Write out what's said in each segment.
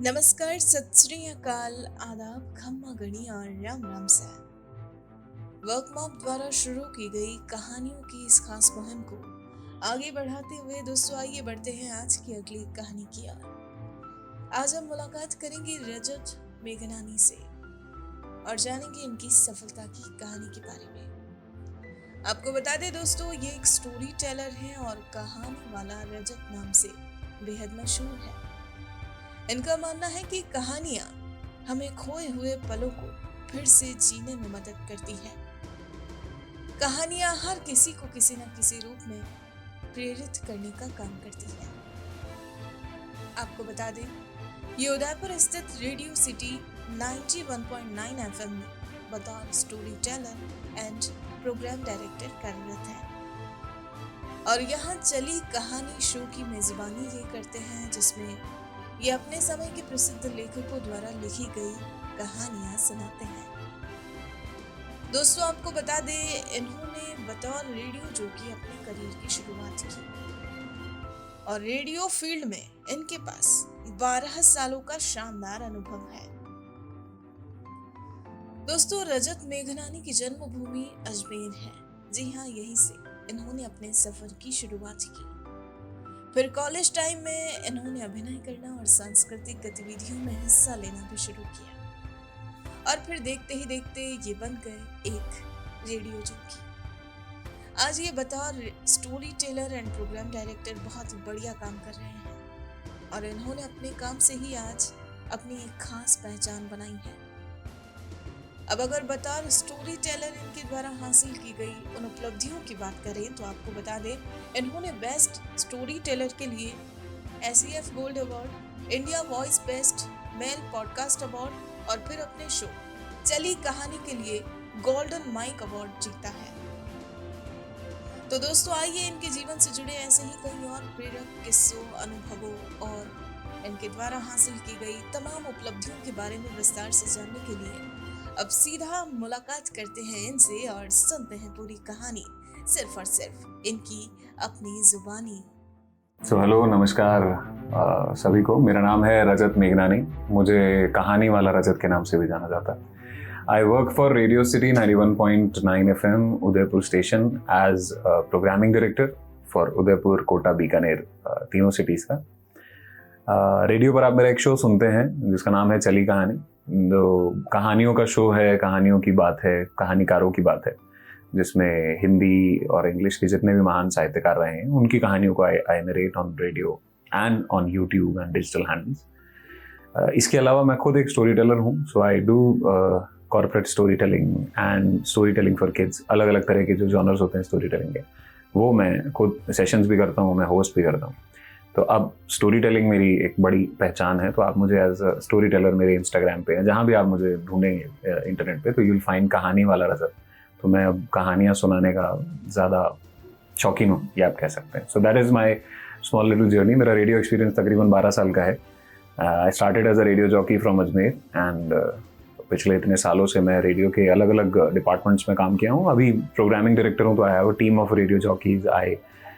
नमस्कार, सत श्री अकाल, आदाब, खम्मा गणी और राम राम से। वर्कमॉप द्वारा शुरू की गई कहानियों की इस खास मुहिम को आगे बढ़ाते हुए दोस्तों आइए बढ़ते हैं आज की अगली कहानी की ओर। आज हम मुलाकात करेंगे रजत मेघनानी से और जानेंगे इनकी सफलता की कहानी के बारे में। आपको बता दें दोस्तों, ये एक स्टोरी टेलर है और कहानी वाला रजत नाम से बेहद मशहूर है। इनका मानना है कि कहानियां हमें खोए हुए पलों को फिर से जीने में मदद करती है। कहानियां हर किसी को किसी न किसी रूप में प्रेरित करने का काम करती है। आपको बता दें, ये उदयपुर स्थित रेडियो सिटी 91.9 एफएम में बतौर storyteller and program director कार्यरत है और यहाँ चली कहानी शो की मेजबानी ये करते हैं, जिसमें ये अपने समय के प्रसिद्ध लेखकों द्वारा लिखी गई कहानियां सुनाते हैं। दोस्तों आपको बता दें, इन्होंने बतौर रेडियो जॉकी अपने करियर की शुरुआत की और रेडियो फील्ड में इनके पास 12 सालों का शानदार अनुभव है। दोस्तों, रजत मेघनानी की जन्मभूमि अजमेर है। जी हाँ, यहीं से इन्होंने अपने सफर की शुरुआत की। फिर कॉलेज टाइम में इन्होंने अभिनय करना और सांस्कृतिक गतिविधियों में हिस्सा लेना भी शुरू किया और फिर देखते ही देखते ये बन गए एक रेडियो जॉकी। आज ये बतौर storyteller and program director बहुत बढ़िया काम कर रहे हैं और इन्होंने अपने काम से ही आज अपनी एक खास पहचान बनाई है। अब अगर बतौर स्टोरी टेलर इनके द्वारा हासिल की गई उन उपलब्धियों की बात करें तो आपको बता दें, इन्होंने बेस्ट स्टोरी टेलर के लिए SEF gold award, India voice best male podcast award और फिर अपने शो चली कहानी के लिए गोल्डन माइक अवार्ड जीता है। तो दोस्तों आइए इनके जीवन से जुड़े ऐसे ही कई और प्रेरक किस्सों, अनुभवों और इनके द्वारा हासिल की गई तमाम उपलब्धियों के बारे में विस्तार से जानने के लिए अब सीधा मुलाकात करते हैं इनसे और सुनते हैं पूरी कहानी सिर्फ और सिर्फ इनकी अपनी जुबानी। हेलो, नमस्कार सभी को। मेरा नाम है रजत मेघनानी। मुझे कहानी वाला रजत के नाम से भी जाना जाता है। I work for Radio City 91.9 FM Udaipur station as programming director for Udaipur, Kota, Bikaner, तीनों सिटीज़ का। रेडियो पर आप मेरा एक शो सुनते हैं जिसका नाम है चली कहानी। जो कहानियों का शो है, कहानियों की बात है, कहानीकारों की बात है, जिसमें हिंदी और इंग्लिश के जितने भी महान साहित्यकार रहे हैं उनकी कहानियों को I narrate on radio and on YouTube and digital handles. इसके अलावा मैं खुद एक स्टोरी टेलर हूँ। So I do corporate story telling and story telling for kids. अलग अलग तरह के जो जॉनर्स होते हैं स्टोरी टेलिंग के, वो मैं खुद सेशंस भी करता हूँ, मैं होस्ट भी करता हूँ। तो अब स्टोरी टेलिंग मेरी एक बड़ी पहचान है। तो आप मुझे एज अ स्टोरी टेलर मेरे इंस्टाग्राम पे, जहाँ भी आप मुझे ढूंढेंगे इंटरनेट पे, तो यू विल फाइंड कहानी वाला रजत। तो मैं अब कहानियाँ सुनाने का ज़्यादा शौकीन हूँ, ये आप कह सकते हैं। So that is my small little journey. मेरा रेडियो एक्सपीरियंस तकरीबन 12 साल का है। I started as a radio jockey from Ajmer and पिछले इतने सालों से मैं रेडियो के अलग अलग डिपार्टमेंट्स में काम किया हूँ। अभी प्रोग्रामिंग डायरेक्टर हूँ, तो I have a team of radio jockeys.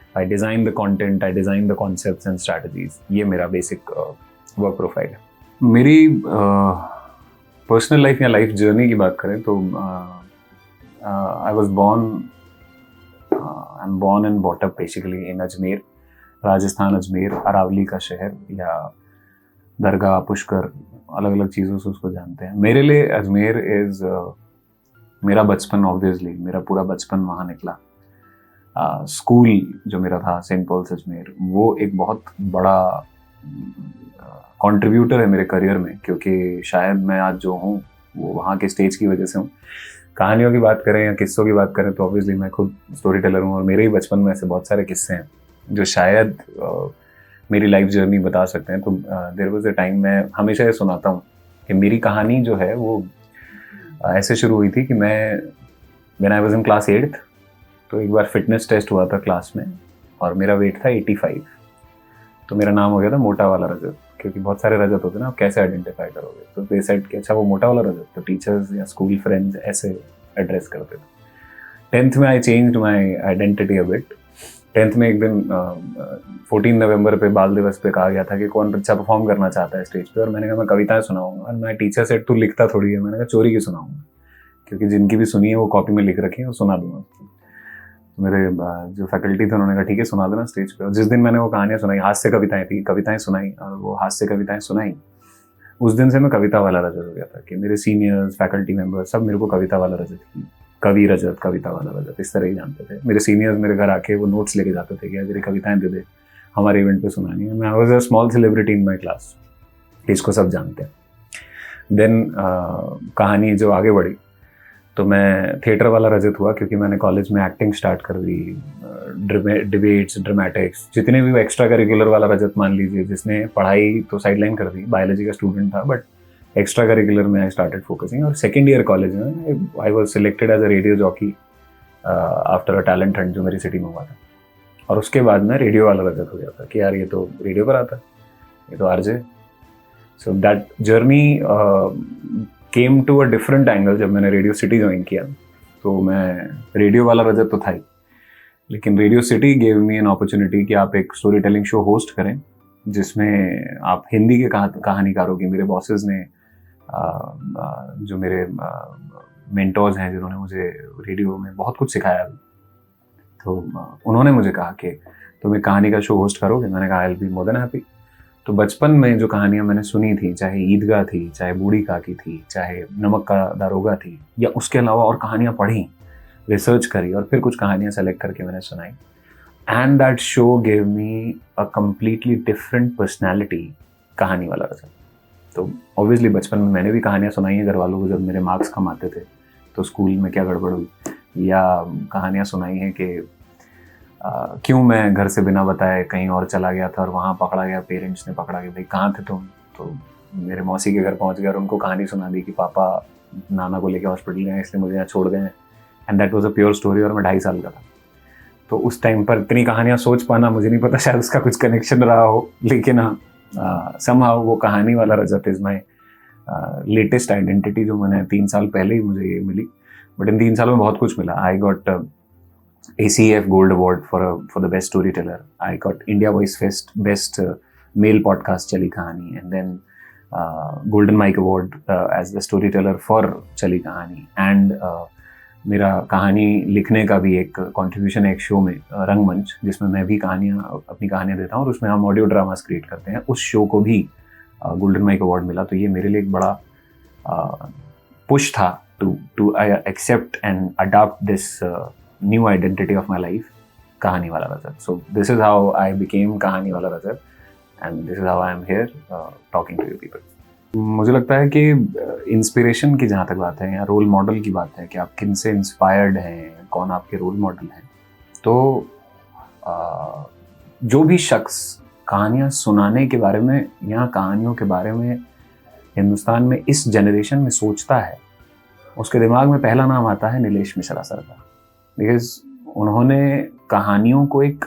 I design the content, I design the concepts and strategies. ये मेरा बेसिक वर्क प्रोफाइल है। मेरी पर्सनल लाइफ या लाइफ जर्नी की बात करें तो I was born and brought up basically in Ajmer, Rajasthan. Ajmer Aravalli का शहर, या दरगाह, पुष्कर, अलग अलग चीज़ों से उसको जानते हैं। मेरे लिए अजमेर इज़ मेरा बचपन। ऑब्वियसली मेरा पूरा बचपन वहाँ निकला। स्कूल जो मेरा था सेंट पॉल्स अजमेर, वो एक बहुत बड़ा कंट्रीब्यूटर है मेरे करियर में, क्योंकि शायद मैं आज जो हूँ वो वहाँ के स्टेज की वजह से हूँ। कहानियों की बात करें या किस्सों की बात करें तो ऑब्वियसली मैं खुद स्टोरी टेलर हूँ और मेरे ही बचपन में ऐसे बहुत सारे किस्से हैं जो शायद मेरी लाइफ जर्नी बता सकते हैं। तो देयर वाज अ टाइम, मैं हमेशा ये सुनाता हूँ कि मेरी कहानी जो है वो ऐसे शुरू हुई थी कि when I was in class 8th, तो एक बार फिटनेस टेस्ट हुआ था क्लास में और मेरा वेट था 85। तो मेरा नाम हो गया था मोटा वाला रजत, क्योंकि बहुत सारे रजत होते हैं ना, आप कैसे आइडेंटिफाई करोगे। तो दे सेड कि अच्छा वो मोटा वाला रजत। तो टीचर्स या स्कूल फ्रेंड्स ऐसे एड्रेस करते थे। 10th में आई changed my identity a bit. 10th में एक दिन 14 नवंबर पे बाल दिवस पे कहा गया था कि कौन अच्छा परफॉर्म करना चाहता है स्टेज पे, और मैंने कहा मैं कविताएं सुनाऊंगा। और मैं टीचर से तू लिखता थोड़ी है, मैंने कहा चोरी की सुनाऊंगा, क्योंकि जिनकी भी सुनी है वो कॉपी में लिख रखी है, वो सुना दूंगा। तो मेरे जो फैकल्टी थे उन्होंने कहा ठीक है सुना देना स्टेज पे। और जिस दिन मैंने वो कहानियाँ सुनाई, हास्य कविताएं थी, कविताएं सुनाई, और वो हास्य कविताएं सुनाई, उस दिन से मैं कविता वाला रजत हो गया था कि मेरे सीनियर्स, फैकल्टी मेंबर्स सब मेरे को कविता वाला रजत, कवि रजत, कविता वाला रजत इस तरह ही जानते थे। मेरे सीनियर्स मेरे घर आके वो नोट्स लेके जाते थे कि मेरी कविताएं दे दे, हमारे इवेंट पे सुनानी है। मैं was a small celebrity in my class, इसको सब जानते हैं। देन कहानी जो आगे बढ़ी तो मैं थिएटर वाला रजत हुआ, क्योंकि मैंने कॉलेज में एक्टिंग स्टार्ट कर दी, डिबेट्स, ड्रामेटिक्स, जितने भी एक्स्ट्रा करिकुलर वाला रजत मान लीजिए, जिसने पढ़ाई तो साइडलाइन कर दी, बायोलॉजी का स्टूडेंट था बट एक्स्ट्रा करिकुलर में आई स्टार्टेड फोकसिंग। और सेकेंड ईयर कॉलेज में I was selected as a radio jockey after a talent hunt जो मेरी सिटी में हुआ था। और उसके बाद मैं रेडियो वाला रजत हो गया था कि यार ये तो रेडियो पर आता है, ये तो RJ. So that journey came to a different angle जब मैंने रेडियो सिटी ज्वाइन किया। तो मैं रेडियो वाला रजत तो था ही, लेकिन radio city gave me an opportunity कि आप एक स्टोरी टेलिंग शो होस्ट करें, जिसमें आप हिंदी के कहानीकारों की, मेरे बॉसेस ने जो मेरे मेंटोर्स हैं जिन्होंने मुझे रेडियो में बहुत कुछ सिखाया, तो उन्होंने मुझे कहा कि तुम एक कहानी का शो होस्ट करोगे। मैंने कहा I will be more than happy. तो बचपन में जो कहानियाँ मैंने सुनी थी, चाहे ईदगाह थी, चाहे बूढ़ी काकी थी, चाहे नमक का दारोगा थी, या उसके अलावा और कहानियाँ पढ़ी, रिसर्च करी, और फिर कुछ कहानियाँ सेलेक्ट करके मैंने सुनाई। And that show gave me a completely different personality, कहानी वाला रजत। तो ऑब्वियसली बचपन में मैंने भी कहानियाँ सुनाई हैं घर वालों को, जब मेरे मार्क्स कम आते थे तो स्कूल में क्या गड़बड़ हुई, या कहानियाँ सुनाई हैं कि क्यों मैं घर से बिना बताए कहीं और चला गया था और वहाँ पकड़ा गया, पेरेंट्स ने पकड़ा कि भाई कहाँ थे तुम। तो मेरे मौसी के घर पहुँच गया और उनको कहानी सुना दी कि पापा नाना को लेकर हॉस्पिटल गए, इसलिए मुझे यहाँ छोड़ गए। And that was a pure story, और मैं 2.5 साल का था। तो उस टाइम पर इतनी कहानियाँ सोच पाना, मुझे नहीं पता, शायद उसका कुछ कनेक्शन रहा हो, लेकिन हाँ समहाउ वो कहानी वाला रजत इज़ माई लेटेस्ट आइडेंटिटी, जो मैंने 3 साल पहले ही मुझे ये मिली। बट इन 3 सालों में बहुत कुछ मिला। I got ACF Gold Award for the best storyteller. I got India Voice Fest Best Male Podcast Chali Kahani, and then Golden Mike Award as the storyteller for Chali Kahani. And मेरा कहानी लिखने का भी एक contribution है एक show में, रंगमंच, जिसमें मैं भी अपनी कहानियाँ देता हूँ, और उसमें हम ऑडियो ड्रामास क्रिएट करते हैं। उस शो को भी गोल्डन माइक अवार्ड मिला। तो ये मेरे लिए एक बड़ा पुश था to accept and adopt this new identity of my life, कहानी वाला रजत. So this is how I became कहानी वाला रजत, and this is how I am here talking to you people. मुझे लगता है कि इंस्पिरेशन की जहाँ तक बात है, या रोल मॉडल की बात है कि आप किन से इंस्पायर्ड हैं, कौन आपके रोल मॉडल हैं, तो जो भी शख्स कहानियाँ सुनाने के बारे में या कहानियों के बारे में हिंदुस्तान में इस जनरेशन में सोचता है, उसके दिमाग में पहला नाम आता है नीलेश मिश्रा सर का। बिकॉज उन्होंने कहानियों को एक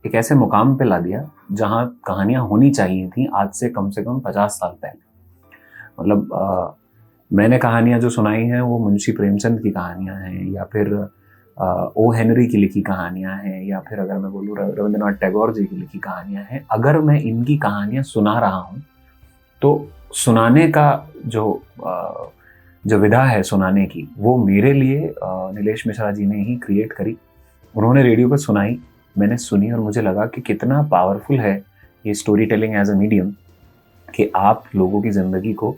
ऐसे मुकाम पे ला दिया जहाँ कहानियाँ होनी चाहिए थी आज से कम 50 साल पहले। मतलब मैंने कहानियाँ जो सुनाई हैं वो मुंशी प्रेमचंद की कहानियाँ हैं, या फिर ओ हेनरी की लिखी कहानियाँ हैं, या फिर अगर मैं बोलूँ रविंद्रनाथ टैगोर जी की लिखी कहानियाँ हैं। अगर मैं इनकी कहानियाँ सुना रहा हूँ तो सुनाने का जो विधा है सुनाने की, वो मेरे लिए नीलेश मिश्रा जी ने ही क्रिएट करी। उन्होंने रेडियो पर सुनाई, मैंने सुनी, और मुझे लगा कि कितना पावरफुल है ये story telling as a medium, कि आप लोगों की ज़िंदगी को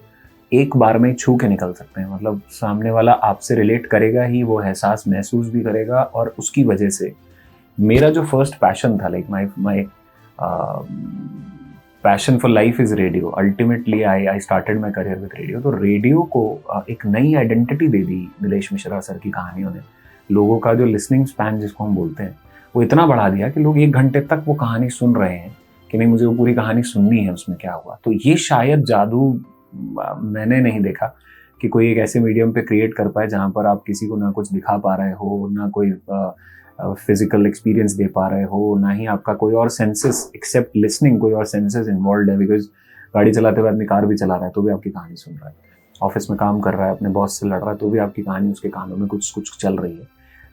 एक बार में छू के निकल सकते हैं। मतलब सामने वाला आपसे रिलेट करेगा ही, वो एहसास महसूस भी करेगा, और उसकी वजह से मेरा जो फर्स्ट पैशन था, like my passion for life is radio. Ultimately I started my career with radio. तो रेडियो को एक नई आइडेंटिटी दे दी नीलेश मिश्रा सर की कहानियों ने। लोगों का जो लिसनिंग स्पैन जिसको हम बोलते हैं, वो इतना बढ़ा दिया कि लोग 1 घंटे तक वो कहानी सुन रहे हैं कि नहीं मुझे वो पूरी कहानी सुननी है, उसमें क्या हुआ। तो ये शायद जादू मैंने नहीं देखा कि कोई एक ऐसे मीडियम पे क्रिएट कर पाए जहाँ पर आप किसी को ना कुछ दिखा पा रहे हो, ना कोई फिजिकल एक्सपीरियंस दे पा रहे हो, ना ही आपका कोई और सेंसेस एक्सेप्ट लिसनिंग कोई और सेंसेस इन्वॉल्व है। बिकॉज गाड़ी चलाते हुए आदमी कार भी चला रहा है तो भी आपकी कहानी सुन रहा है, ऑफिस में काम कर रहा है, अपने बॉस से लड़ रहा है तो भी आपकी कहानी उसके कानों में कुछ कुछ चल रही है।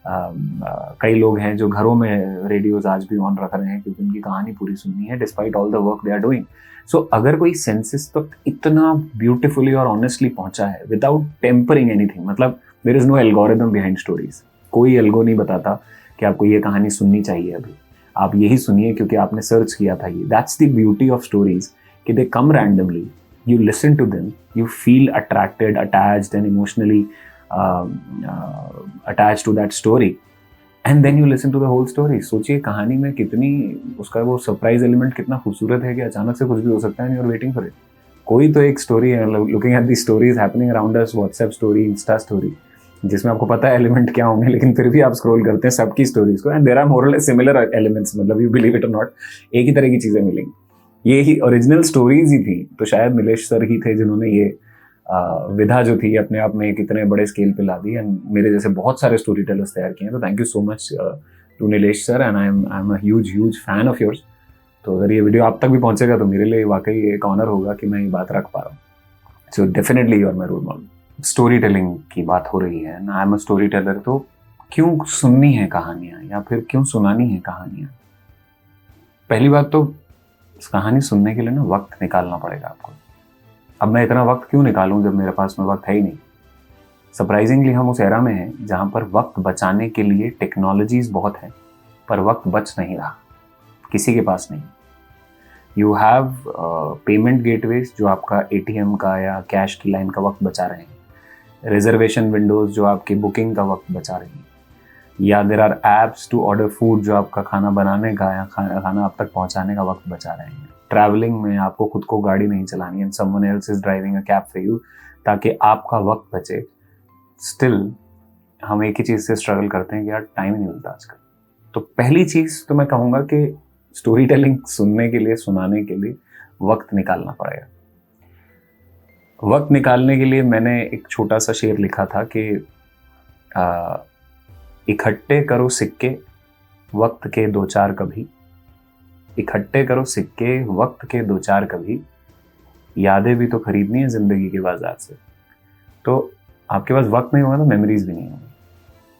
कई लोग हैं जो घरों में रेडियोज आज भी ऑन रख रहे हैं क्योंकि उनकी कहानी पूरी सुननी है despite all the work they are doing. So अगर कोई सेंसेस तक इतना ब्यूटिफुली और ऑनेस्टली पहुंचा है विदाउट टेम्परिंग एनीथिंग, मतलब there is no algorithm behind stories. कोई एल्गो नहीं बताता कि आपको ये कहानी सुननी चाहिए अभी, आप यही सुनिए क्योंकि आपने सर्च किया था ये. That's the beauty of stories कि दे कम randomly, you listen to them, you feel attracted, attached and emotionally attached to that story, and then you listen to the whole story. सोचिए कहानी में कितनी उसका वो सरप्राइज एलिमेंट कितना खूबसूरत है कि अचानक से कुछ भी हो सकता है and you're waiting for it. कोई तो एक स्टोरी है, looking at the stories happening around us, WhatsApp story, Insta story, जिसमें आपको पता है एलिमेंट क्या होंगे लेकिन फिर भी आप स्क्रॉल करते हैं सबकी स्टोरीज को, एंड देयर आर मोर और लेस सिमिलर एलिमेंट्स, मतलब यू बिलीव इट और नॉट एक ही तरह की चीजें मिलेंगी. ये ही ओरिजिनल स्टोरीज ही थी. तो शायद नीलेश सर ही थे जिन्होंने ये विधा जो थी अपने आप में एक इतने बड़े स्केल पे ला दी, एंड मेरे जैसे बहुत सारे स्टोरी टेलर्स तैयार किए हैं. तो thank you so much to Nilesh sir, and I am a huge fan of yours. तो अगर ये वीडियो आप तक भी पहुंचेगा तो मेरे लिए वाकई एक ऑनर होगा कि मैं ये बात रख पा रहा हूँ. So definitely you are my role model. Story telling की बात हो रही है ना, I am a story teller. तो क्यों सुननी है कहानियाँ या फिर क्यों सुनानी है कहानियाँ? पहली बात तो कहानी सुनने के लिए ना वक्त निकालना पड़ेगा आपको. अब मैं इतना वक्त क्यों निकालूं जब मेरे पास में वक्त है ही नहीं. सरप्राइजिंगली हम उस एरा में हैं जहां पर वक्त बचाने के लिए टेक्नोलॉजीज बहुत हैं पर वक्त बच नहीं रहा, किसी के पास नहीं. यू हैव पेमेंट गेटवेज जो आपका एटीएम का या कैश की लाइन का वक्त बचा रहे हैं, रिजर्वेशन विंडोज जो आपकी बुकिंग का वक्त बचा रही हैं, या there are apps to order food जो आपका खाना बनाने का या खाना आप तक पहुंचाने का वक्त बचा रहे हैं. ट्रैवलिंग में आपको खुद को गाड़ी नहीं चलानी and someone else is driving a cab for you ताकि आपका वक्त बचे. स्टिल हम एक ही चीज़ से स्ट्रगल करते हैं कि यार टाइम नहीं मिलता आजकल. तो पहली चीज़ तो मैं कहूँगा कि स्टोरी टेलिंग सुनने के लिए, सुनाने के लिए वक्त निकालना पड़ेगा. वक्त निकालने के लिए मैंने एक छोटा सा शेर लिखा था कि इकट्ठे करो सिक्के वक्त के दो चार कभी, इकट्ठे करो सिक्के वक्त के दो चार कभी, यादें भी तो खरीदनी है जिंदगी के बाजार से. तो आपके पास वक्त नहीं होगा तो मेमोरीज भी नहीं होंगी.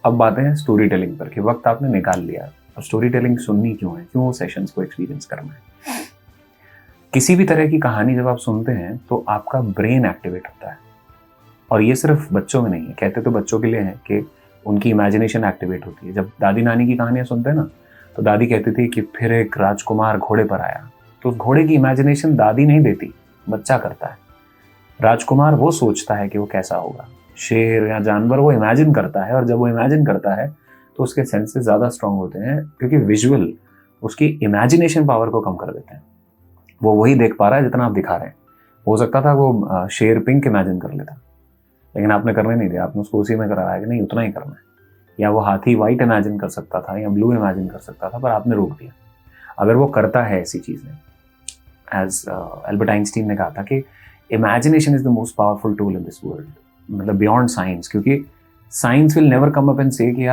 अब बातें हैं स्टोरी टेलिंग पर कि वक्त आपने निकाल लिया, और स्टोरी टेलिंग सुननी क्यों है, क्यों वो सेशंस को एक्सपीरियंस करना है. किसी भी तरह की कहानी जब आप सुनते हैं तो आपका ब्रेन एक्टिवेट होता है, और ये सिर्फ बच्चों में नहीं है. कहते तो बच्चों के लिए है कि उनकी इमेजिनेशन एक्टिवेट होती है. जब दादी नानी की कहानियां सुनते हैं ना तो दादी कहती थी कि फिर एक राजकुमार घोड़े पर आया, तो उस घोड़े की इमेजिनेशन दादी नहीं देती, बच्चा करता है. राजकुमार वो सोचता है कि वो कैसा होगा, शेर या जानवर वो इमेजिन करता है, और जब वो इमेजिन करता है तो उसके सेंसेस ज़्यादा स्ट्रांग होते हैं क्योंकि विजुअल उसकी इमेजिनेशन पावर को कम कर देते हैं. वो वही देख पा रहा है जितना आप दिखा रहे हैं. हो सकता था वो शेर पिंक इमेजिन कर लेता, लेकिन आपने करने नहीं दिया, आपने उसको उसी में कराया कि नहीं उतना ही करना है. या वो हाथी वाइट इमेजिन कर सकता था या ब्लू इमेजिन कर सकता था, पर आपने रोक दिया. अगर वो करता है ऐसी चीज़ें, एज एल्बर्ट आइंस्टीन ने कहा था कि imagination is the most powerful tool in this world, मतलब बियॉन्ड साइंस. क्योंकि science will never come up and say कि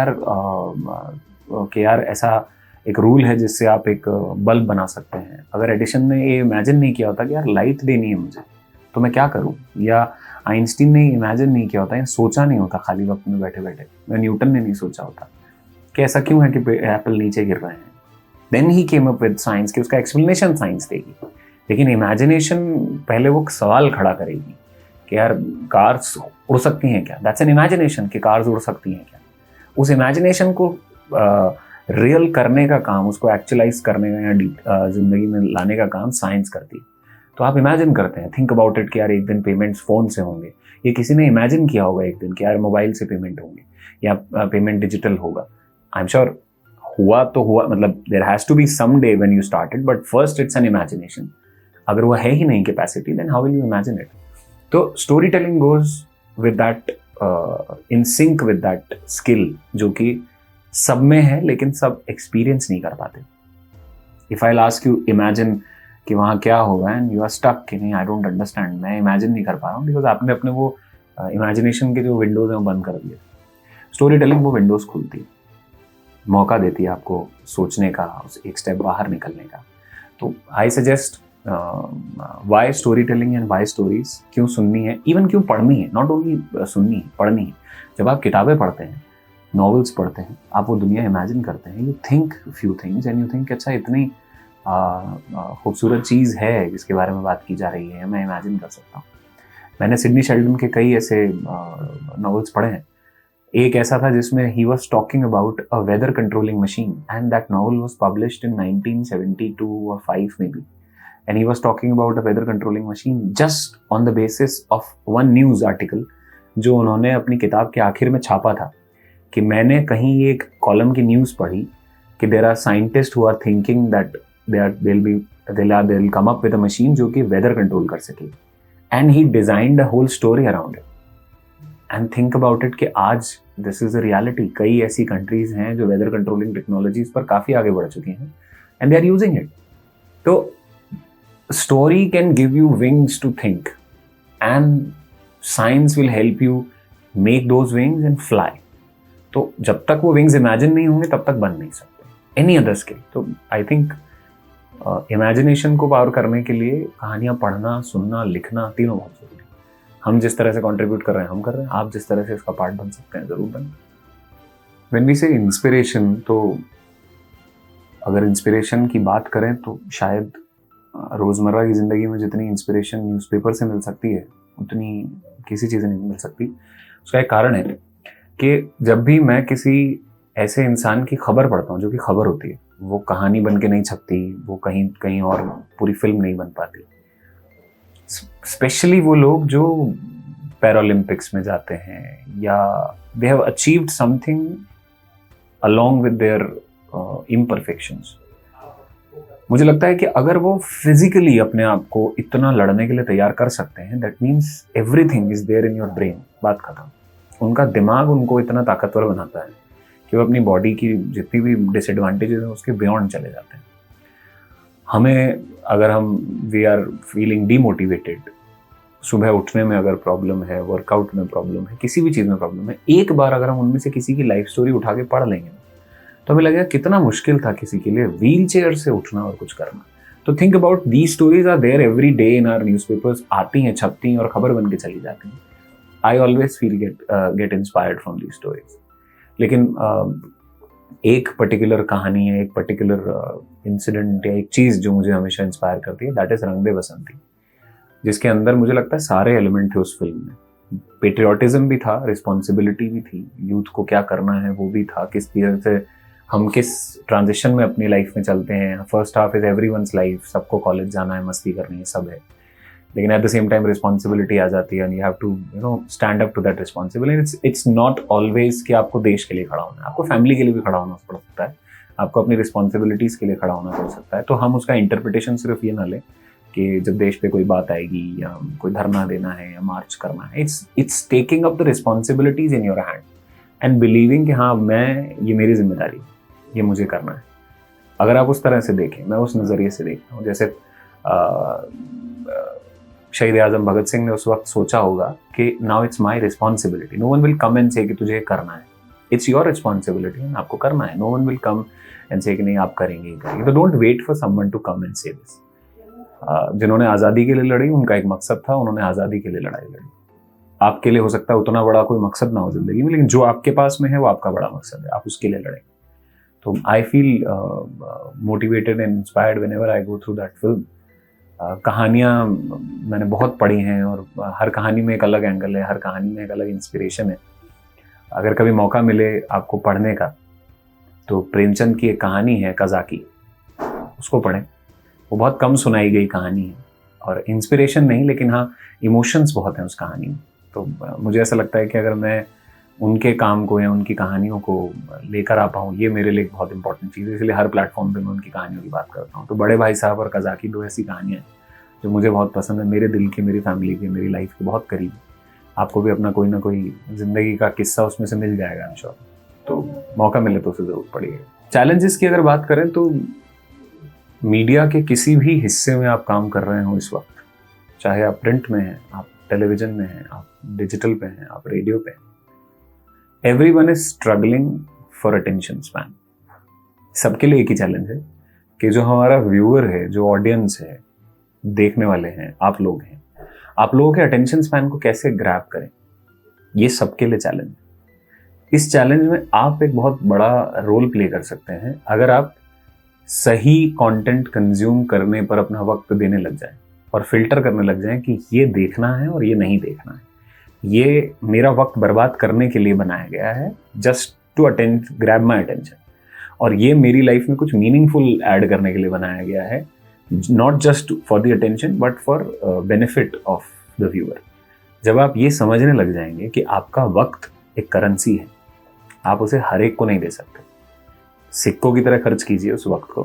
यार ऐसा एक रूल है जिससे आप एक बल्ब बना सकते हैं. अगर एडिशन ने ये इमेजिन नहीं किया होता कि यार लाइट देनी है मुझे तो मैं क्या करूं, या आइंस्टीन ने इमेजिन नहीं किया होता या सोचा नहीं होता खाली वक्त में बैठे बैठे, या न्यूटन ने नहीं सोचा होता कि ऐसा क्यों है कि एप्पल नीचे गिर रहे हैं, then he came up with science कि उसका एक्सप्लेनेशन साइंस देगी. लेकिन इमेजिनेशन पहले वो सवाल खड़ा करेगी कि यार कार्स उड़ सकती हैं क्या, दैट्स एन इमेजिनेशन कि कार्स उड़ सकती हैं क्या. उस इमेजिनेशन को रियल करने का काम, उसको एक्चुअलाइज करने का या जिंदगी में लाने का काम साइंस करती है. तो आप इमेजिन करते हैं, थिंक अबाउट इट कि यार एक दिन पेमेंट्स फ़ोन से होंगे. ये किसी ने इमेजिन किया होगा एक दिन कि यार मोबाइल से पेमेंट होंगे या पेमेंट डिजिटल होगा. आई एम श्योर हुआ तो हुआ, मतलब there has to be some day when you started, but first it's an imagination. अगर वो है ही नहीं capacity, then how will you imagine it. तो story telling goes with that, in sync with that skill जो कि सब में है लेकिन सब एक्सपीरियंस नहीं कर पाते. If I ask you imagine कि वहाँ क्या होगा एंड यू आर स्टक कि नहीं आई डोंट अंडरस्टैंड, मैं इमेजिन नहीं कर पा रहा हूँ, बिकॉज आपने अपने वो इमेजिनेशन के जो विंडोज हैं वो बंद कर दिए. स्टोरी टेलिंग वो विंडोज खुलती है, मौका देती है आपको सोचने का, उस एक स्टेप बाहर निकलने का. तो I suggest why story telling and why stories, क्यों सुननी है, इवन क्यों पढ़नी है, नॉट ओनली सुननी है, पढ़नी है. जब आप किताबें पढ़ते हैं नॉवेल्स पढ़ते हैं, आप वो दुनिया इमेजिन करते हैं, you think few things and you think अच्छा इतनी खूबसूरत चीज़ है जिसके बारे में बात की जा रही है, मैं इमेजिन कर सकता हूँ। मैंने सिडनी शेल्डन के कई ऐसे नॉवेल्स पढ़े हैं। एक ऐसा था जिसमें ही was talking about a weather controlling machine and that novel was published in 1972 और 5 में बी, and he was talking about a weather controlling machine just on the basis of one news article जो उन्होंने अपनी किताब के आखिर में छापा था। कि मैंने कहीं एक कॉलम की न्यूज़ पढ़ी कि there are scientists who are thinking that they will come up with a machine जो कि वेदर कंट्रोल कर सके, and he designed a whole story around it. And think about it कि आज दिस इज अ रियलिटी। कई ऐसी countries हैं जो वेदर कंट्रोलिंग टेक्नोलॉजीज पर काफ़ी आगे बढ़ चुकी हैं and they are using it. तो story can give you wings to think and science will help you make those wings and fly. तो जब तक वो विंग्स इमेजिन नहीं होंगे तब तक बन नहीं सकते एनी अदर स्किल। तो आई थिंक इमेजिनेशन को पावर करने के लिए कहानियाँ पढ़ना, सुनना, लिखना तीनों बहुत जरूरी है। हम जिस तरह से कंट्रीब्यूट कर रहे हैं हम कर रहे हैं, आप जिस तरह से इसका पार्ट बन सकते हैं ज़रूर बने। व्हेन वी से इंस्पिरेशन, तो अगर इंस्पिरेशन की बात करें तो शायद रोज़मर्रा की ज़िंदगी में जितनी इंस्पिरेशन न्यूज़पेपर से मिल सकती है उतनी किसी चीज़ से नहीं मिल सकती। उसका एक कारण है कि जब भी मैं किसी ऐसे इंसान की खबर पढ़ता हूँ जो कि खबर होती है, वो कहानी बन के नहीं छपती, वो कहीं कहीं और पूरी फिल्म नहीं बन पाती। स्पेशली वो लोग जो पैरालंपिक्स में जाते हैं या they have achieved something along with their imperfections. मुझे लगता है कि अगर वो फिजिकली अपने आप को इतना लड़ने के लिए तैयार कर सकते हैं, that means everything is there in your brain, बात खत्म। उनका दिमाग उनको इतना ताकतवर बनाता है कि वो अपनी बॉडी की जितनी भी डिसएडवांटेजेस हैं उसके बियॉन्ड चले जाते हैं। हमें अगर हम वी आर फीलिंग डीमोटिवेटेड, सुबह उठने में अगर प्रॉब्लम है, वर्कआउट में प्रॉब्लम है, किसी भी चीज़ में प्रॉब्लम है, एक बार अगर हम उनमें से किसी की लाइफ स्टोरी उठा के पढ़ लेंगे तो हमें लगेगा कितना मुश्किल था किसी के लिए व्हील चेयर से उठना और कुछ करना। तो think about these stories are there every day in our newspapers, आती हैं, छपती हैं और खबर बन के चली जाती हैं। I always feel get inspired from these stories. लेकिन एक पर्टिकुलर कहानी है, एक पर्टिकुलर इंसिडेंट या एक चीज़ जो मुझे हमेशा इंस्पायर करती है, दैट इज रंग दे बसंती, जिसके अंदर मुझे लगता है सारे एलिमेंट थे उस फिल्म में। पेट्रियोटिज्म भी था, रिस्पॉन्सिबिलिटी भी थी, यूथ को क्या करना है वो भी था, किस तरह से हम किस ट्रांजिशन में अपनी लाइफ में चलते हैं। First half is everyone's life, सबको कॉलेज जाना है, मस्ती करनी है, सब है, लेकिन at the same time responsibility आ जाती है and you have to stand up to that responsibility. It's not always कि आपको देश के लिए खड़ा होना है, आपको फैमिली के लिए भी खड़ा होना पड़ सकता है, आपको अपनी रिस्पॉन्सिबिलिटीज के लिए खड़ा होना पड़ सकता है। तो हम उसका इंटरप्रिटेशन सिर्फ ये ना लें कि जब देश पे कोई बात आएगी या कोई धरना देना है या मार्च करना है, it's taking up the responsibilities in your hand and believing कि हाँ ये मेरी जिम्मेदारी, ये मुझे करना है। अगर आप उस तरह से देखें, मैं उस नज़रिए से देखता हूँ, जैसे शहीद आजम भगत सिंह ने उस वक्त सोचा होगा कि now it's my responsibility, no one will come and say कि तुझे करना है, इट्स योर रिस्पॉन्सिबिलिटी एंड आपको करना है। No one will come and say कि नहीं आप करेंगे ही करेंगे। तो don't wait for someone to come and say this. जिन्होंने आज़ादी के लिए लड़ी उनका एक मकसद था, उन्होंने आज़ादी के लिए लड़ाई लड़ी। आपके लिए हो सकता है उतना बड़ा कोई मकसद ना हो जिंदगी में, लेकिन जो आपके पास में है वो आपका बड़ा मकसद है, आप उसके लिए लड़ें। तो I feel motivated and inspired whenever I go through that film. कहानियाँ मैंने बहुत पढ़ी हैं और हर कहानी में एक अलग एंगल है, हर कहानी में एक अलग इंस्पिरेशन है। अगर कभी मौका मिले आपको पढ़ने का तो प्रेमचंद की एक कहानी है कज़ाकी, उसको पढ़ें। वो बहुत कम सुनाई गई कहानी है और इंस्पिरेशन नहीं, लेकिन हाँ इमोशंस बहुत हैं उस कहानी में। तो मुझे ऐसा लगता है कि अगर मैं उनके काम को या उनकी कहानियों को लेकर आ पाऊँ, ये मेरे लिए बहुत इंपॉर्टेंट चीज़ है, इसलिए हर प्लेटफॉर्म पे मैं उनकी कहानियों की बात करता हूँ। तो बड़े भाई साहब और कज़ाकी दो ऐसी कहानियाँ हैं जो मुझे बहुत पसंद है, मेरे दिल की, मेरी फैमिली की, मेरी लाइफ के बहुत करीब। आपको भी अपना कोई ना कोई ज़िंदगी का किस्सा उसमें से मिल जाएगा इंशाल्लाह, तो मौका मिले तो उसे ज़रूर पढ़िए। चैलेंजेस की अगर बात करें तो मीडिया के किसी भी हिस्से में आप काम कर रहे हो इस वक्त, चाहे आप प्रिंट में हैं, आप टेलीविज़न में हैं, आप डिजिटल पे हैं, आप रेडियो पे हैं, everyone is struggling for attention span. सबके लिए एक ही चैलेंज है कि जो हमारा व्यूअर है, जो ऑडियंस है, देखने वाले हैं, आप लोग हैं, आप लोगों के अटेंशन स्पैन को कैसे ग्रैब करें, ये सबके लिए चैलेंज है। इस चैलेंज में आप एक बहुत बड़ा रोल प्ले कर सकते हैं अगर आप सही कंटेंट कंज्यूम करने पर अपना वक्त देने लग जाएं और फिल्टर करने लग जाएं कि ये देखना है और ये नहीं देखना है, ये मेरा वक्त बर्बाद करने के लिए बनाया गया है, just to attend grab my attention, और ये मेरी लाइफ में कुछ मीनिंगफुल ऐड करने के लिए बनाया गया है, not just for the attention but for benefit of the viewer. जब आप ये समझने लग जाएंगे कि आपका वक्त एक करेंसी है, आप उसे हर एक को नहीं दे सकते, सिक्कों की तरह खर्च कीजिए उस वक्त को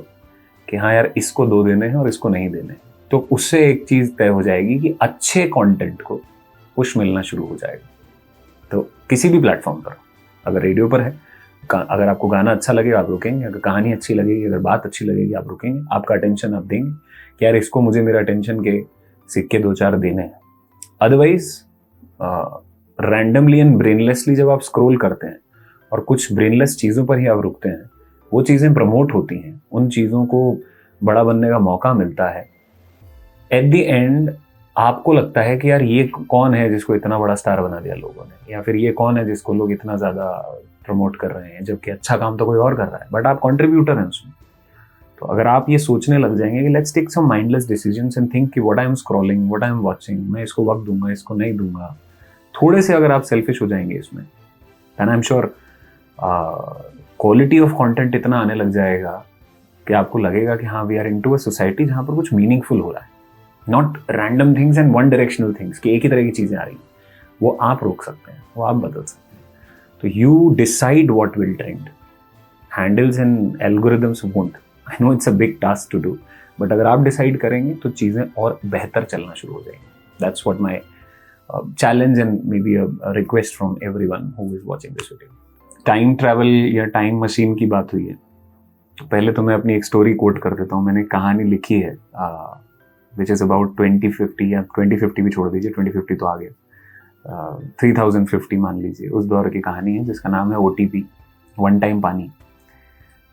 कि हाँ यार इसको 2 देने हैं और इसको नहीं देने, तो उससे एक चीज़ तय हो जाएगी कि अच्छे कंटेंट को पुश मिलना शुरू हो जाएगा। तो किसी भी प्लेटफॉर्म पर, अगर रेडियो पर है, अगर आपको गाना अच्छा लगेगा आप रुकेंगे, अगर कहानी अच्छी लगेगी, अगर बात अच्छी लगेगी आप रुकेंगे, आपका अटेंशन आप देंगे कि यार इसको मुझे मेरा अटेंशन के सिक्के 2-4 देने हैं। अदरवाइज रैंडमली एंड ब्रेनलेसली जब आप स्क्रॉल करते हैं और कुछ ब्रेनलेस चीज़ों पर ही आप रुकते हैं, वो चीज़ें प्रमोट होती हैं, उन चीज़ों को बड़ा बनने का मौका मिलता है। एट द एंड आपको लगता है कि यार ये कौन है जिसको इतना बड़ा स्टार बना दिया लोगों ने, या फिर ये कौन है जिसको लोग इतना ज़्यादा प्रमोट कर रहे हैं, जबकि अच्छा काम तो कोई और कर रहा है, बट आप कंट्रीब्यूटर हैं उसमें। तो अगर आप ये सोचने लग जाएंगे कि let's take some mindless decisions and think कि what I am scrolling, what I am watching, मैं इसको वक्त दूंगा, इसको नहीं दूंगा, थोड़े से अगर आप सेल्फिश हो जाएंगे इसमें, then I am sure quality of content इतना आने लग जाएगा कि आपको लगेगा कि हाँ we are into a society जहाँ पर कुछ मीनिंगफुल हो रहा है, not random things and one directional things कि एक ही तरह की चीज़ें आ रही हैं। वो आप रोक सकते हैं, वो आप बदल सकते हैं। तो you decide what will trend, handles and algorithms won't. I know it's a big task to do, but अगर आप डिसाइड करेंगे तो चीज़ें और बेहतर चलना शुरू हो जाएंगी। That's what my challenge and may be a request from everyone who is watching this video. Time travel या टाइम मशीन की बात हुई है, तो पहले तो मैं अपनी एक स्टोरी कोट कर देता हूँ। मैंने कहानी लिखी है विच इज़ अबाउट 2050, या 2050 भी छोड़ दीजिए, 2050 तो आ गया, 3050 मान लीजिए, उस दौर की कहानी है जिसका नाम है OTP, वन टाइम पानी।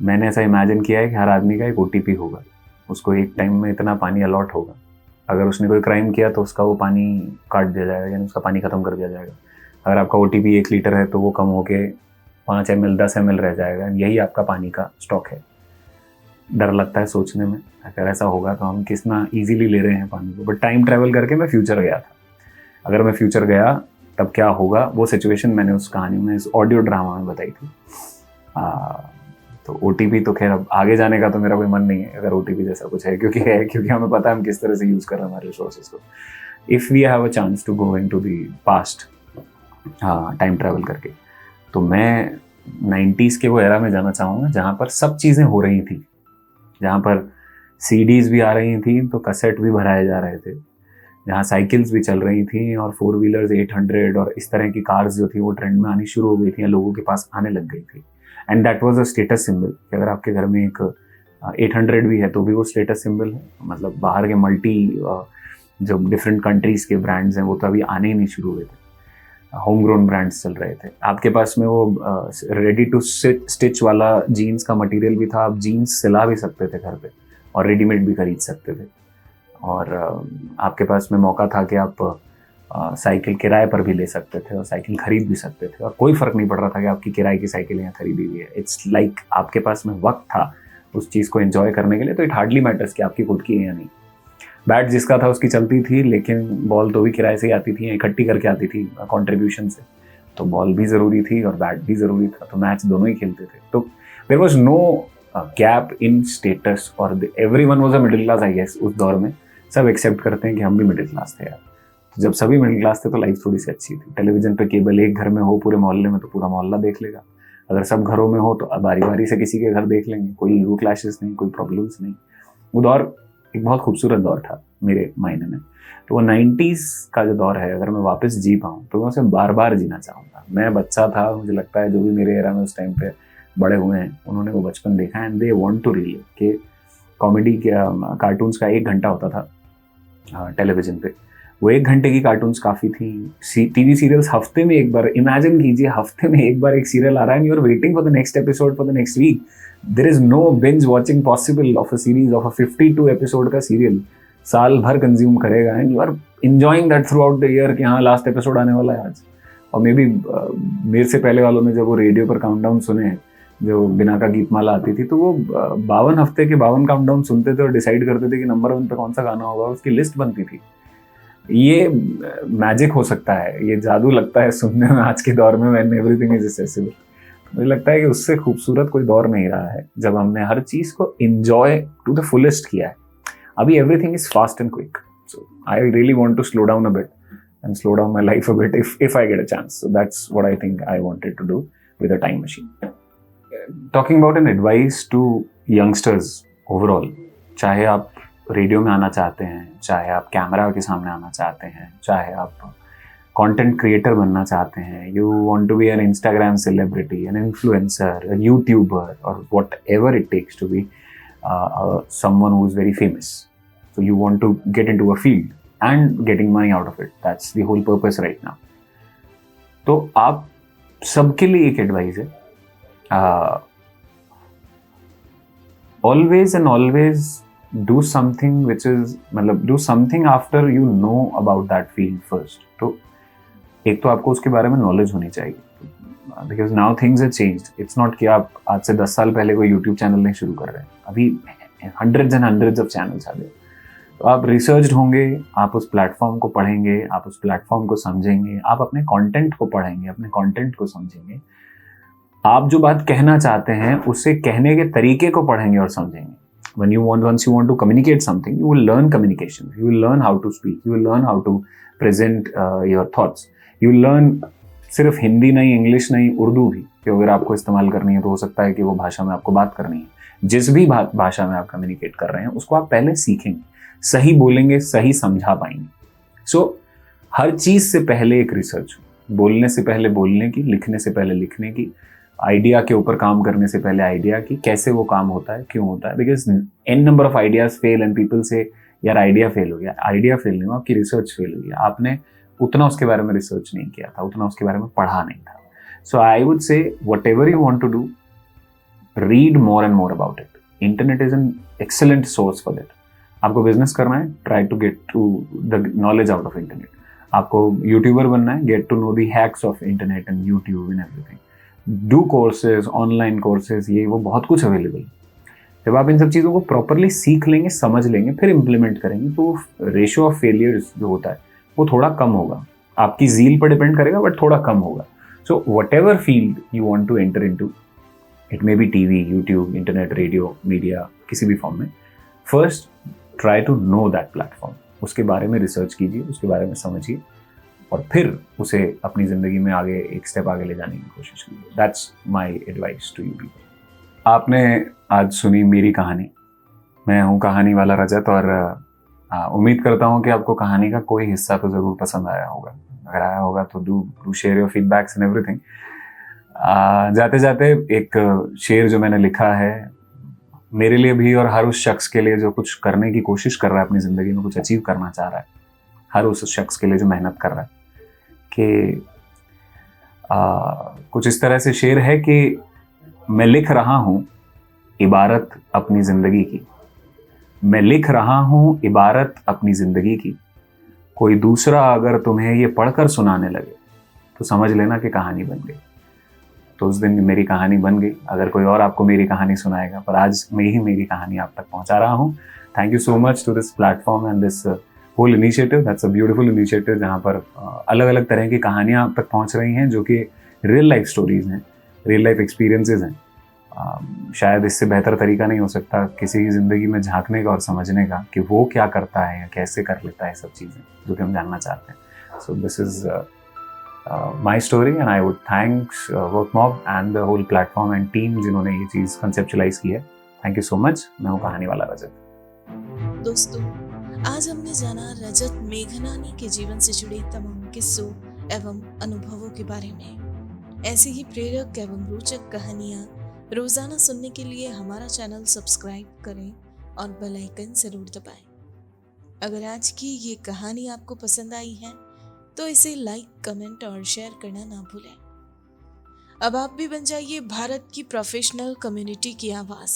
मैंने ऐसा इमेजिन किया है कि हर आदमी का एक OTP होगा, उसको एक टाइम में इतना पानी अलॉट होगा, अगर उसने कोई क्राइम किया तो उसका वो पानी काट दिया जाएगा, यानी उसका पानी ख़त्म कर दिया जाएगा। अगर आपका OTP 1 लीटर है तो वो कम होके 5 ml 10 ml रह जाएगा, यही आपका पानी का स्टॉक है। डर लगता है सोचने में, अगर ऐसा होगा तो हम कितना इजीली ले रहे हैं पानी को। बट टाइम ट्रैवल करके मैं फ्यूचर गया था, अगर मैं फ्यूचर गया तब क्या होगा, वो सिचुएशन मैंने उस कहानी में, इस ऑडियो ड्रामा में बताई थी। तो OTP तो खैर अब आगे जाने का तो मेरा कोई मन नहीं है अगर OTP जैसा कुछ है, क्योंकि हमें पता है हम किस तरह से यूज़ कर रहे हैं हमारे रिसोर्सेज को। If we have a chance to go into the past, time travel करके, तो मैं 90s के वो एरा में जाना चाहूँगा जहाँ पर सब चीज़ें हो रही थी, जहाँ पर CDs भी आ रही थी तो कैसेट भी भराए जा रहे थे, जहाँ साइकिल्स भी चल रही थी और 4 व्हीलर्स 800 और इस तरह की कार्स जो थी वो ट्रेंड में आनी शुरू हो गई थी या लोगों के पास आने लग गई थी। And that was a status symbol कि अगर आपके घर में एक 800 भी है तो भी वो स्टेटस सिंबल है। मतलब बाहर के मल्टी जो डिफरेंट कंट्रीज़ के ब्रांड्स हैं वो तो अभी आने ही नहीं शुरू हुए थे, होम ग्रोन ब्रांड्स चल रहे थे। आपके पास में वो रेडी टू स्टिच वाला जीन्स का मटेरियल भी था, आप जीन्स सिला भी सकते थे घर पे और रेडीमेड भी खरीद सकते थे। और आपके पास में मौका था कि आप साइकिल किराए पर भी ले सकते थे और साइकिल खरीद भी सकते थे, और कोई फ़र्क नहीं पड़ रहा था कि आपकी किराए की साइकिल यहाँ खरीदी हुई है। इट्स लाइक आपके पास में वक्त था उस चीज़ को एंजॉय करने के लिए, तो इट हार्डली मैटर्स कि आपकी खुद की है या नहीं। बैट जिसका था उसकी चलती थी, लेकिन बॉल तो भी किराए से ही आती थी, इकट्ठी करके आती थी कंट्रीब्यूशन से, तो बॉल भी ज़रूरी थी और बैट भी ज़रूरी था, तो मैच दोनों ही खेलते थे। तो there was no gap in status और everyone was a middle class, I guess. उस दौर में सब एक्सेप्ट करते हैं कि हम भी मिडिल क्लास थे यार। तो जब सभी मिडिल क्लास थे तो लाइफ थोड़ी सी अच्छी थी। टेलीविजन पे केबल एक घर में हो पूरे मोहल्ले में तो पूरा मोहल्ला देख लेगा, अगर सब घरों में हो तो बारी बारी से किसी के घर देख लेंगे, कोई ईगो क्लैशेस नहीं, कोई प्रॉब्लम्स नहीं। वो दौर एक बहुत खूबसूरत दौर था मेरे मायने में। तो वो 90s का जो दौर है, अगर मैं वापस जी पाऊँ तो मैं उसे बार बार जीना चाहूँगा। मैं बच्चा था, मुझे लगता है जो भी मेरे एरा में उस टाइम पे बड़े हुए हैं उन्होंने वो बचपन देखा है, and they want to relive कि कॉमेडी के कार्टून्स का 1 घंटा होता था टेलीविज़न पे। वो 1 घंटे की कार्टून्स काफ़ी थी। टीवी सीरियल्स हफ्ते में एक बार, इमेजिन कीजिए हफ्ते में एक बार एक सीरियल आ रहा है, you are waiting for the next episode for the next week. There is no binge watching possible of a series of a 52 episode का सीरियल साल भर कंज्यूम करेगा, and you are enjoying that throughout the year कि हाँ last episode आने वाला है आज। और मे बी मेरे से पहले वालों ने जब वो रेडियो पर काउंटडाउन सुने, जो बिना का गीतमाला आती थी, तो वो 52 हफ्ते के 52 काउंटडाउन सुनते थे और डिसाइड करते थे कि नंबर 1 पे कौन सा गाना होगा, उसकी लिस्ट बनती थी। ये मैजिक हो सकता है, ये जादू लगता है सुनने में आज के दौर में, व्हेन एवरीथिंग इज एक्सेसिबल। मुझे लगता है कि उससे खूबसूरत कोई दौर नहीं रहा है जब हमने हर चीज को एंजॉय टू द फुलेस्ट किया है। अभी everything is fast and quick, so I really want to slow down a bit and slow down my life a bit if I get a chance. So that's what I think I wanted to do with a time machine. Talking about an advice to youngsters overall, चाहे आप radio में आना चाहते हैं, चाहे आप camera के सामने आना चाहते हैं, चाहे आप कंटेंट क्रिएटर बनना चाहते हैं, you want to be an Instagram celebrity, an influencer, a YouTuber, or whatever it takes to be someone who is very famous. So you want to get into a field and getting money out of it. That's the whole purpose right now. तो आप सबके लिए एक advice है, always and always do something which is, मतलब do something after you know about that field first. तो एक तो आपको उसके बारे में नॉलेज होनी चाहिए, because now things have changed. It's not कि आप आज से 10 साल पहले कोई YouTube चैनल नहीं शुरू कर रहे हैं, अभी hundreds and hundreds of channels आ गए। तो आप रिसर्च्ड होंगे, आप उस प्लेटफॉर्म को पढ़ेंगे, आप उस प्लेटफॉर्म को समझेंगे, आप अपने कंटेंट को पढ़ेंगे, अपने कंटेंट को समझेंगे, आप जो बात कहना चाहते हैं उसे कहने के तरीके को पढ़ेंगे और समझेंगे। Once you want to communicate something, you will learn communication, you will learn how to speak, you will learn how to present your thoughts, you will learn सिर्फ हिंदी नहीं, इंग्लिश नहीं, उर्दू भी, कि अगर आपको इस्तेमाल करनी है तो हो सकता है कि वो भाषा में आपको बात करनी है। जिस भी भाषा में आप कम्युनिकेट कर रहे हैं उसको आप पहले सीखेंगे, सही बोलेंगे, सही समझा पाएंगे। सो हर चीज से पहले एक रिसर्च, बोलने से पहले बोलने की, लिखने से पहले लिखने की, आइडिया के ऊपर काम करने से पहले आइडिया की, कैसे वो काम होता है, क्यों होता है। Because an number of ideas fail and people say यार आइडिया फेल हो गया। आइडिया फेल नहीं हुआ, आपकी रिसर्च फेल हो गया, आपने उतना उसके बारे में रिसर्च नहीं किया था, उतना उसके बारे में पढ़ा नहीं था। So I would say whatever you want to do, read more and more about it. Internet is an excellent source for that. आपको बिजनेस करना है, try to get to the knowledge out of internet. आपको YouTuber बनना है, get to know the hacks of internet and YouTube and everything. Do courses, online courses, ये वो बहुत कुछ अवेलेबल है। जब आप इन सब चीज़ों को प्रॉपरली सीख लेंगे, समझ लेंगे, फिर इम्प्लीमेंट करेंगे, तो रेशियो ऑफ फेलियर्स जो होता है वो थोड़ा कम होगा। आपकी जील पर डिपेंड करेगा, बट थोड़ा कम होगा। So whatever field you want to enter into, it may be TV, YouTube, internet, radio, media, किसी भी फॉर्म में, first try to know that platform. उसके बारे में रिसर्च कीजिए, उसके बारे में समझिए, और फिर उसे अपनी ज़िंदगी में आगे एक स्टेप आगे ले जाने की कोशिश कीजिए। That's my advice to you people. आपने आज सुनी मेरी कहानी। मैं हूँ कहानी वाला रजत, और उम्मीद करता हूँ कि आपको कहानी का कोई हिस्सा तो ज़रूर पसंद आया होगा। अगर आया होगा तो do share your feedbacks and everything. जाते जाते एक शेर जो मैंने लिखा है मेरे लिए भी, और हर उस शख्स के लिए जो कुछ करने की कोशिश कर रहा है, अपनी ज़िंदगी में कुछ अचीव करना चाह रहा है, हर उस शख्स के लिए जो मेहनत कर रहा है, कि कुछ इस तरह से शेर है कि मैं लिख रहा हूँ इबारत अपनी ज़िंदगी की, मैं लिख रहा हूँ इबारत अपनी ज़िंदगी की, कोई दूसरा अगर तुम्हें ये पढ़कर सुनाने लगे तो समझ लेना कि कहानी बन गई। तो उस दिन मेरी कहानी बन गई। अगर कोई और आपको मेरी कहानी सुनाएगा, पर आज मैं ही मेरी कहानी आप तक पहुंचा रहा हूं। Thank you so much to this platform and this whole initiative. That's a beautiful initiative, जहां पर अलग अलग तरह की कहानियां आप तक पहुंच रही हैं, जो कि रियल लाइफ स्टोरीज हैं, रियल लाइफ एक्सपीरियंसेस हैं। शायद इससे बेहतर तरीका नहीं हो सकता किसी की ज़िंदगी में झांकने का और समझने का कि वो क्या करता है या कैसे कर लेता है सब चीज़ें जो कि हम जानना चाहते हैं। So this is my story, and I would thanks WorkMob and the whole platform and team जिन्होंने ये चीज़ conceptualize की है। Thank you so much। मैं हूँ कहानी वाला रजत। दोस्तों, आज हमने जाना रजत मेघनानी के जीवन से जुड़े तमाम किस्सों एवं अनुभवों के बारे में। ऐसी ही प्रेरक एवं रोचक कहानियाँ रोजाना सुनने के लिए हमारा चैनल सब्सक्राइब करें और बेल आइकन जरूर दबाएं। अगर आज की ये कहानी आपको पसंद आई है तो इसे लाइक, कमेंट और शेयर करना ना भूलें। अब आप भी बन जाइए भारत की प्रोफेशनल कम्युनिटी की आवाज़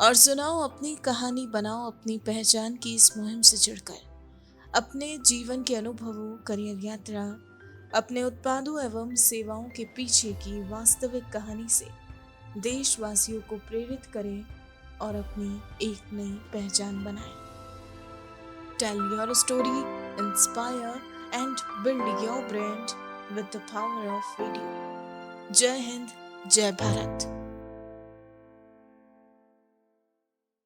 और सुनाओ अपनी कहानी, बनाओ अपनी पहचान की इस मुहिम से जुड़कर। अपने जीवन के अनुभवों, करियर यात्रा अपने उत्पादों एवं सेवाओं के पीछे की वास्तविक कहानी से देशवासियों को प्रेरित करें और अपनी एक नई पहचान बनाएं। Tell your story, inspire and build your brand with the power of video. जय हिंद, जय भारत।